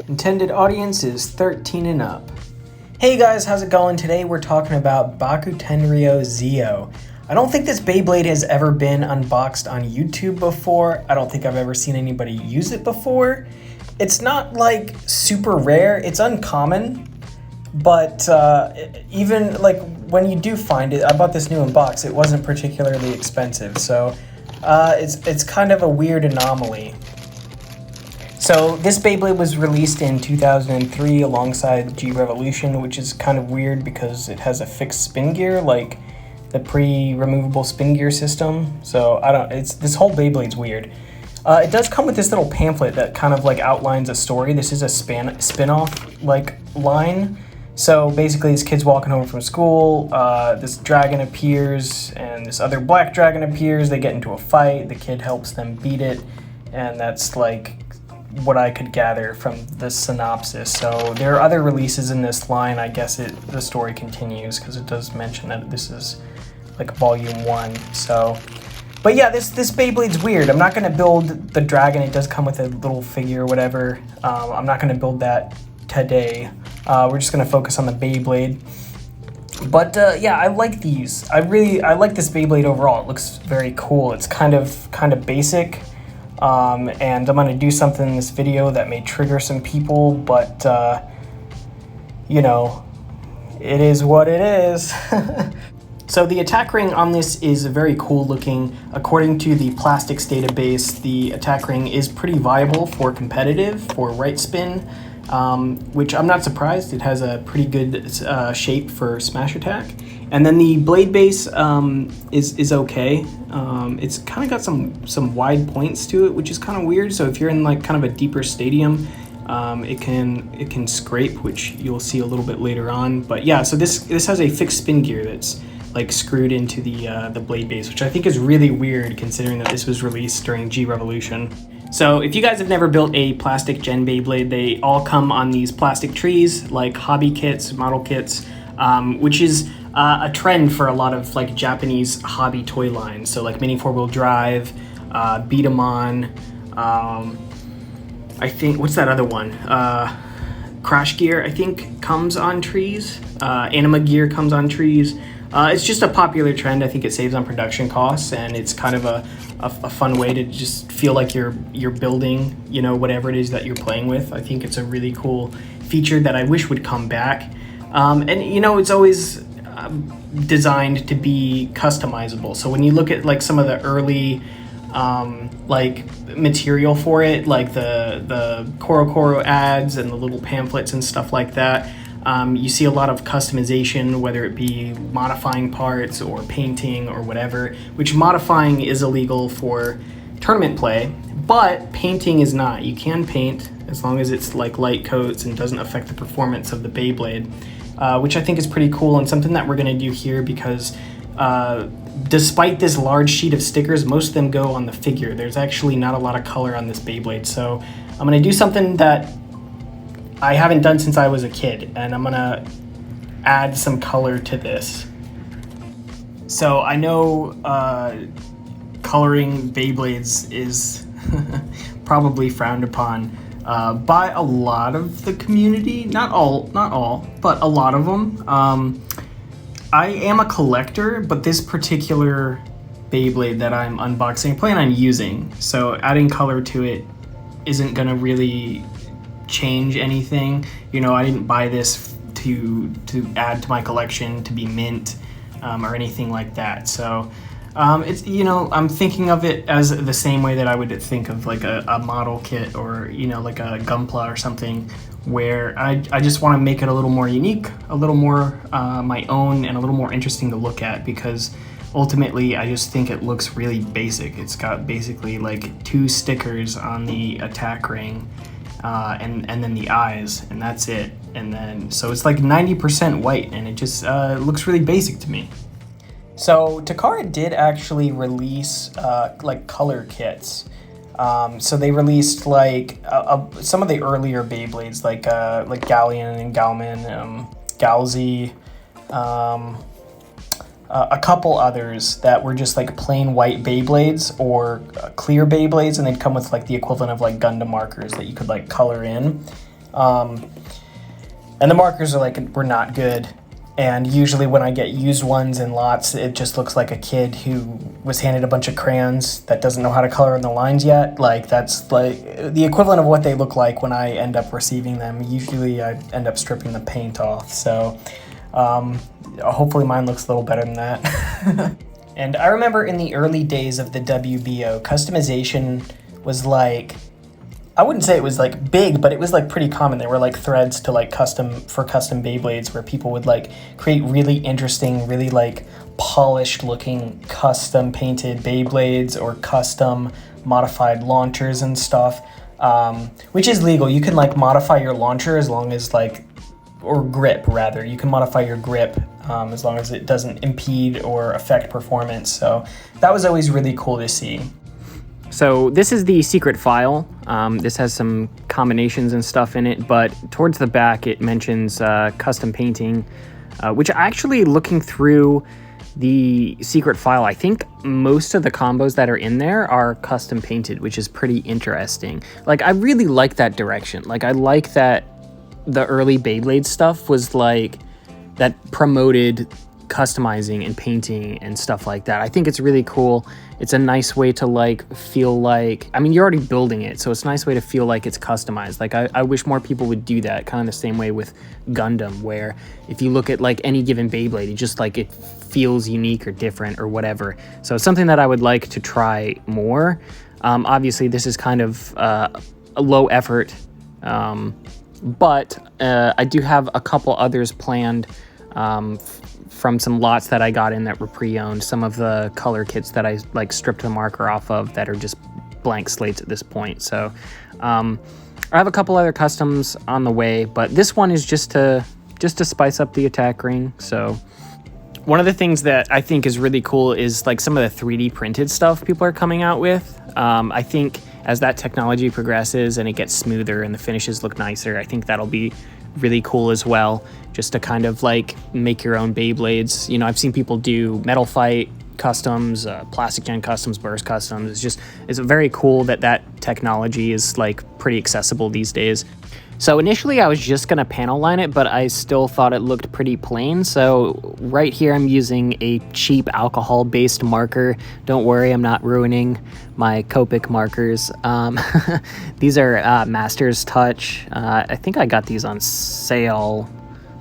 Intended audience is 13 and up. Hey guys, how's it going? Today we're talking about Baku Tenryo Zeo. I don't think this Beyblade has ever been unboxed on YouTube before. I don't think I've ever seen anybody use it before. It's not like super rare, it's uncommon, but even like when you do find it, I bought this new in box, it wasn't particularly expensive, so it's kind of a weird anomaly. So this Beyblade was released in 2003 alongside G Revolution, which is kind of weird because it has a fixed spin gear, like the pre-removable spin gear system. So this whole Beyblade's weird. It does come with this little pamphlet that kind of like outlines a story. This is a spin-off like line. So basically this kid's walking home from school, this dragon appears and this other black dragon appears, they get into a fight, the kid helps them beat it, and that's like what I could gather from the synopsis. So there are other releases in this line. I guess the story continues because it does mention that this is like volume 1. So, but yeah, this Beyblade's weird. I'm not gonna build the dragon. It does come with a little figure or whatever. I'm not gonna build that today. We're just gonna focus on the Beyblade. But yeah, I like these. I like this Beyblade overall. It looks very cool. It's kind of basic. And I'm going to do something in this video that may trigger some people, but, you know, it is what it is. So the attack ring on this is very cool looking. According to the plastics database, the attack ring is pretty viable for competitive, for right spin, which I'm not surprised. It has a pretty good shape for smash attack. And then the blade base is okay. It's kind of got some wide points to it, which is kind of weird. So if you're in like kind of a deeper stadium, it can scrape, which you'll see a little bit later on. But yeah, so this has a fixed spin gear that's like screwed into the blade base, which I think is really weird considering that this was released during G Revolution. So if you guys have never built a plastic Gen Beyblade, they all come on these plastic trees, like hobby kits, model kits, which is a trend for a lot of like Japanese hobby toy lines. So like Mini 4-Wheel Drive, Beat 'em On, I think, what's that other one? Crash Gear, I think, comes on trees. Anima Gear comes on trees. It's just a popular trend. I think it saves on production costs, and it's kind of a fun way to just feel like you're building, you know, whatever it is that you're playing with. I think it's a really cool feature that I wish would come back. And you know, it's always designed to be customizable. So when you look at like some of the early like material for it, like the Koro ads and the little pamphlets and stuff like that, you see a lot of customization, whether it be modifying parts or painting or whatever, which modifying is illegal for tournament play, but painting is not. You can paint as long as it's like light coats and doesn't affect the performance of the Beyblade. Which I think is pretty cool and something that we're going to do here because despite this large sheet of stickers, most of them go on the figure. There's actually not a lot of color on this Beyblade, so I'm going to do something that I haven't done since I was a kid, and I'm going to add some color to this. So I know coloring Beyblades is probably frowned upon by a lot of the community, not all, but a lot of them. I am a collector, but this particular Beyblade that I'm unboxing, I plan on using, so adding color to it isn't gonna really change anything. You know, I didn't buy this to add to my collection, to be mint, or anything like that. So it's, you know, I'm thinking of it as the same way that I would think of like a model kit or, you know, like a Gunpla or something, where I just want to make it a little more unique, a little more my own, and a little more interesting to look at, because ultimately I just think it looks really basic. It's got basically like 2 stickers on the attack ring and then the eyes, and that's it. And then so it's like 90% white, and it just looks really basic to me. So Takara did actually release like color kits. So they released like some of the earlier Beyblades, like Galleon and Galman, Galzy, a couple others that were just like plain white Beyblades or clear Beyblades, and they'd come with like the equivalent of like Gundam markers that you could like color in. And the markers were not good. And usually when I get used ones in lots, it just looks like a kid who was handed a bunch of crayons that doesn't know how to color in the lines yet. Like, that's like the equivalent of what they look like when I end up receiving them. Usually I end up stripping the paint off. So hopefully mine looks a little better than that. And I remember in the early days of the WBO, customization was like, I wouldn't say it was like big, but it was like pretty common. There were like threads to like custom Beyblades where people would like create really interesting, really like polished looking custom painted Beyblades or custom modified launchers and stuff, which is legal. You can like modify your launcher as long as like, or grip rather. You can modify your grip as long as it doesn't impede or affect performance. So that was always really cool to see. So this is the secret file. This has some combinations and stuff in it, but towards the back it mentions custom painting, which actually, looking through the secret file, I think most of the combos that are in there are custom painted, which is pretty interesting. Like, I really like that direction. Like, I like that the early Beyblade stuff was like, that promoted customizing and painting and stuff like that. I think it's really cool. It's a nice way to like feel like, I mean, you're already building it, so it's a nice way to feel like it's customized. Like, I wish more people would do that, kind of the same way with Gundam, where if you look at like any given Beyblade, it just like, it feels unique or different or whatever. So it's something that I would like to try more. Obviously this is kind of a low effort, but I do have a couple others planned from some lots that I got in that were pre-owned, some of the color kits that I like stripped the marker off of that are just blank slates at this point. So I have a couple other customs on the way, but this one is just to spice up the attack ring. So one of the things that I think is really cool is like some of the 3D printed stuff people are coming out with. I think as that technology progresses and it gets smoother and the finishes look nicer, I think that'll be really cool as well, just to kind of like make your own Beyblades. You know, I've seen people do Metal Fight customs, Plastic Gen customs, Burst customs. It's very cool that that technology is like pretty accessible these days. So initially I was just gonna panel line it, but I still thought it looked pretty plain. So right here I'm using a cheap alcohol-based marker. Don't worry, I'm not ruining my Copic markers. These are Master's Touch. I think I got these on sale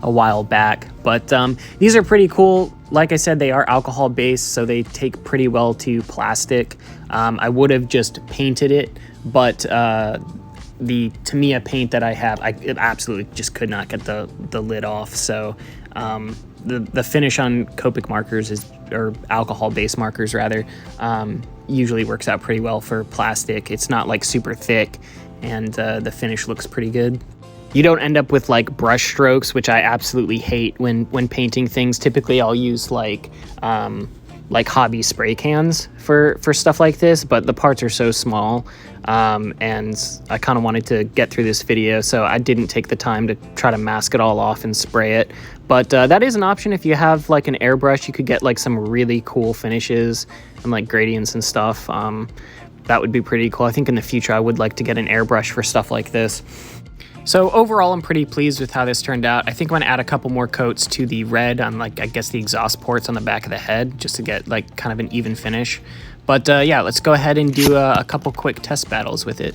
a while back, but these are pretty cool. Like I said, they are alcohol-based, so they take pretty well to plastic. I would have just painted it, but the Tamiya paint that I have, I absolutely just could not get the lid off. So the finish on Copic markers or alcohol-based markers rather, usually works out pretty well for plastic. It's not like super thick, and the finish looks pretty good. You don't end up with like brush strokes, which I absolutely hate when painting things. Typically I'll use like hobby spray cans for stuff like this, but the parts are so small, and I kind of wanted to get through this video, so I didn't take the time to try to mask it all off and spray it. But that is an option. If you have like an airbrush, you could get like some really cool finishes and like gradients and stuff. That would be pretty cool. I think in the future I would like to get an airbrush for stuff like this. So overall, I'm pretty pleased with how this turned out. I think I'm going to add a couple more coats to the red on, like, I guess the exhaust ports on the back of the head, just to get like kind of an even finish. But yeah, let's go ahead and do a couple quick test battles with it.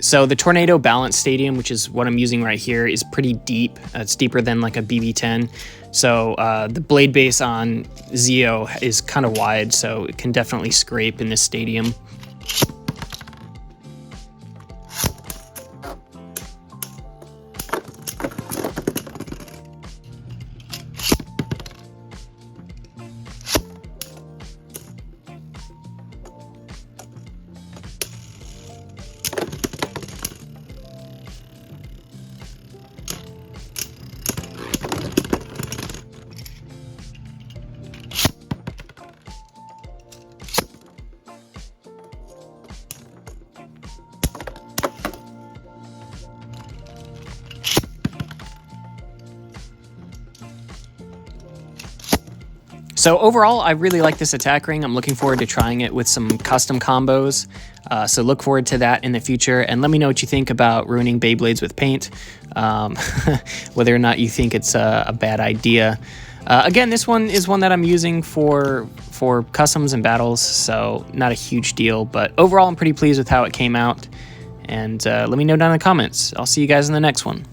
So the Tornado Balance Stadium, which is what I'm using right here, is pretty deep. It's deeper than like a BB-10. So the blade base on Zeo is kind of wide, so it can definitely scrape in this stadium. So overall, I really like this attack ring. I'm looking forward to trying it with some custom combos. So look forward to that in the future, and let me know what you think about ruining Beyblades with paint, whether or not you think it's a bad idea. Again, this one is one that I'm using for customs and battles, so not a huge deal, but overall I'm pretty pleased with how it came out. And let me know down in the comments. I'll see you guys in the next one.